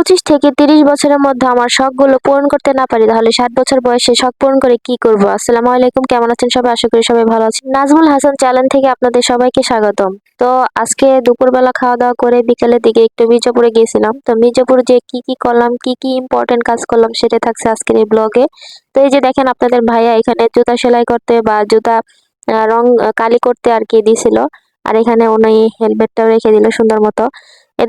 25 থেকে 30 বছরের মধ্যে আমার শখগুলো পূরণ করতে না পারি তাহলে 60 বছর বয়সে শখ পূরণ করে কি করব? আসসালামু আলাইকুম, কেমন আছেন সবাই? আশা করি সবাই ভালো আছেন। নাজমুল হাসান চ্যানেল থেকে আপনাদের সবাইকে স্বাগতম। তো আজকে দুপুরবেলা খাওয়া দাওয়া করে বিকেলের দিকে একটু মির্জাপুরে গিয়েছিলাম। তো মির্জাপুরে যে কি করলাম, কি ইম্পর্টেন্ট কাজ করলাম সেটা থাকছে আজকের এই ব্লগে। তো এই যে দেখেন আপনাদের ভাইয়া এখানে জুতা সেলাই করতে বা জুতা রং কালি করতে আর কি দিছিল। আর এখানে উনি হেলমেটটাও রেখে দিল সুন্দর মতো।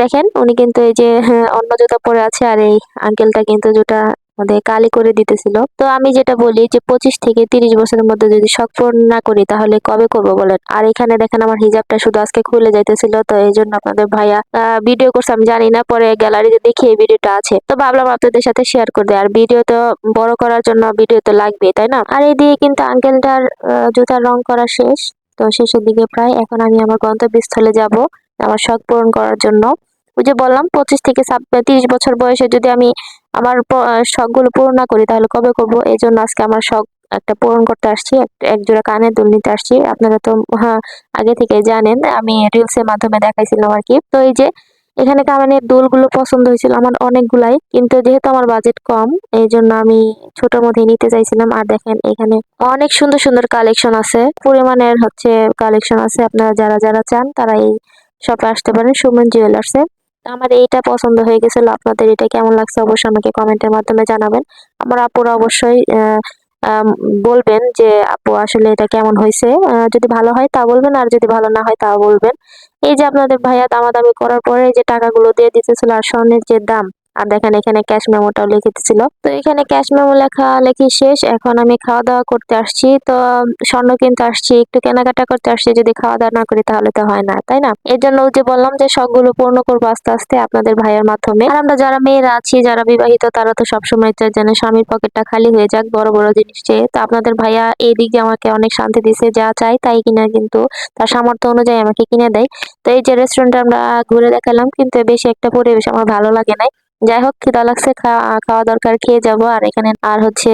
দেখেন উনি কিন্তু এই যে অন্য জুতা পরে আছে, আর এই আঙ্কেলটা কিন্তু জুতা আমাদের কালি করে দিতেছিল। তো আমি যেটা বলি যে 25 থেকে 30 বছরের মধ্যে যদি শখ পূরণ না করি তাহলে কবে করবো বলেন? আর এখানে দেখেন আমার হিজাবটা শুধু আজকে খুলে যাইতেছিল, তো এই জন্য আপনাদের ভাইয়া ভিডিও করছে আমি জানি না, পরে গ্যালারিতে দেখি এই ভিডিওটা আছে, তো ভাবলাম আপনাদের সাথে শেয়ার করে দেয়। আর ভিডিও তো বড় করার জন্য ভিডিও তো লাগবে, তাই না? আর এইদিকে কিন্তু আঙ্কেলটার জুতার রং করা শেষ। তো শেষের দিকে প্রায়, এখন আমি আমার গন্তব্যস্থলে যাব আমার শখ পূরণ করার জন্য। ওই যে বললাম 25 থেকে 30 বছর বয়সে যদি আমি আমার শখগুলো পূরণ না করি তাহলে কবে করব? এই জন্য আজকে আমার শখ একটা পূরণ করতে আসছি, এক জোড়া কানের দুল নিতে আসছি। আপনারা তো হ্যাঁ আগে থেকে জানেন, আমি রিলস এর মাধ্যমে দেখাইছিলাম আর কি। তো এই যে এখানে কানের দুলগুলো পছন্দ হয়েছিল আমার অনেকগুলাই, কিন্তু যেহেতু আমার বাজেট কম এই জন্য আমি ছোটোর মধ্যে নিতে চাইছিলাম। আর দেখেন এখানে অনেক সুন্দর সুন্দর কালেকশন আছে, পরিমাণের হচ্ছে কালেকশন আছে। আপনারা যারা যারা চান তারা এই শপে আসতে পারেন, সুমন জুয়েলার্সে। আমার এইটা পছন্দ হয়ে গেছিল। আপনাদের এটা কেমন লাগছে অবশ্যই আমাকে কমেন্টের মাধ্যমে জানাবেন। আমার আপুরা অবশ্যই বলবেন যে আপু আসলে এটা কেমন হয়েছে। যদি ভালো হয় তা বলবেন, আর যদি ভালো না হয় তাও বলবেন। এই যে আপনাদের ভাইয়া দামাদামি করার পরে যে টাকাগুলো দিয়ে দিতেছিল আর স্বর্ণের যে দাম, আর দেখেন এখানে ক্যাশ মেমোটাও লিখে দিছিল। তো এখানে ক্যাশ মেমো লেখা লেখি শেষ, এখন আমি খাওয়া দাওয়া করতে আসছি। তো স্বর্ণ কিনতে আসছি, একটু কেনাকাটা করতে আসছি, যদি খাওয়া দাওয়া না করি তাহলে তো হয় না, তাই না? এর জন্য ওই যে বললাম যে শখগুলো পূর্ণ করবো আস্তে আস্তে আপনাদের ভাইয়ের মাধ্যমে। আর আমরা যারা মেয়েরা আছি, যারা বিবাহিত, তারা তো সবসময় চাই যেন স্বামীর পকেটটা খালি হয়ে যাক বড় বড় জিনিস চেয়ে। তো আপনাদের ভাইয়া এই দিক দিয়ে আমাকে অনেক শান্তি দিছে, যা চাই তাই কিনা কিন্তু তার সামর্থ্য অনুযায়ী আমাকে কিনে দেয়। তো এই যে রেস্টুরেন্টে আমরা ঘুরে দেখালাম, কিন্তু বেশি একটা পরিবেশ আমার ভালো লাগে নাই। যাই হোক, খিদা লাগছে, খাওয়া দরকার, খেয়ে যাব। আর এখানে আর হচ্ছে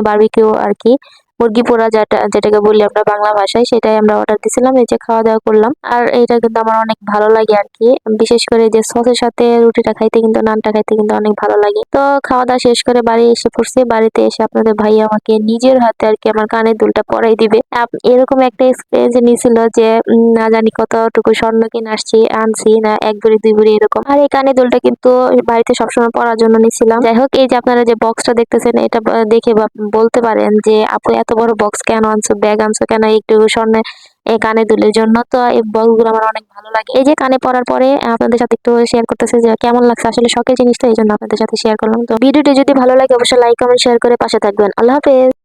বারবিকিউ আর কি, মুরগি পোড়া যেটাকে বলি আমরা বাংলা ভাষায়, সেটাই আমরা অর্ডার দিছিলাম। এই যে খাওয়া দাওয়া করলাম, আর এটা কিন্তু আমার অনেক ভালো লাগে আর কি। বিশেষ করে যে সসের সাথে রুটিটা খাইতে, কিন্তু নানটা খাইতে কিন্তু অনেক ভালো লাগে। তো খাওয়া দাওয়া শেষ করে বাড়ি এসে পড়ছি। বাড়িতে এসে আপনাদের ভাই আমাকে নিজের হাতে আর কি আমার কানের দুলটা পরাই দিবে। এরকম একটা এক্সপিরিয়েন্স নিয়েছিল যে না জানি কতটুকু স্বর্ণ কিনে আনছি না, 1 ভরি 2 ভরি এরকম। আর এই কানের দুলটা কিন্তু বাড়িতে সবসময় পরার জন্য নিছিলাম। যাই হোক, এই যে আপনারা যে বক্সটা দেখতেছেন, এটা দেখে বলতে পারেন যে আপু এত বড় বক্স কেন আনছো, ব্যাগ আনছো কেন একটু স্বর্ণের এই কানে দুলের জন্য? তো এই বক্স গুলো আমার অনেক ভালো লাগে। এই যে কানে পরার পরে আপনাদের সাথে একটু শেয়ার করতেছে যে কেমন লাগছে, আসলে শখের জিনিসটা এই জন্য আপনাদের সাথে শেয়ার করলাম। তো ভিডিওটি যদি ভালো লাগে অবশ্যই লাইক কমেন্ট শেয়ার করে পাশে থাকবেন। আল্লাহ হাফেজ।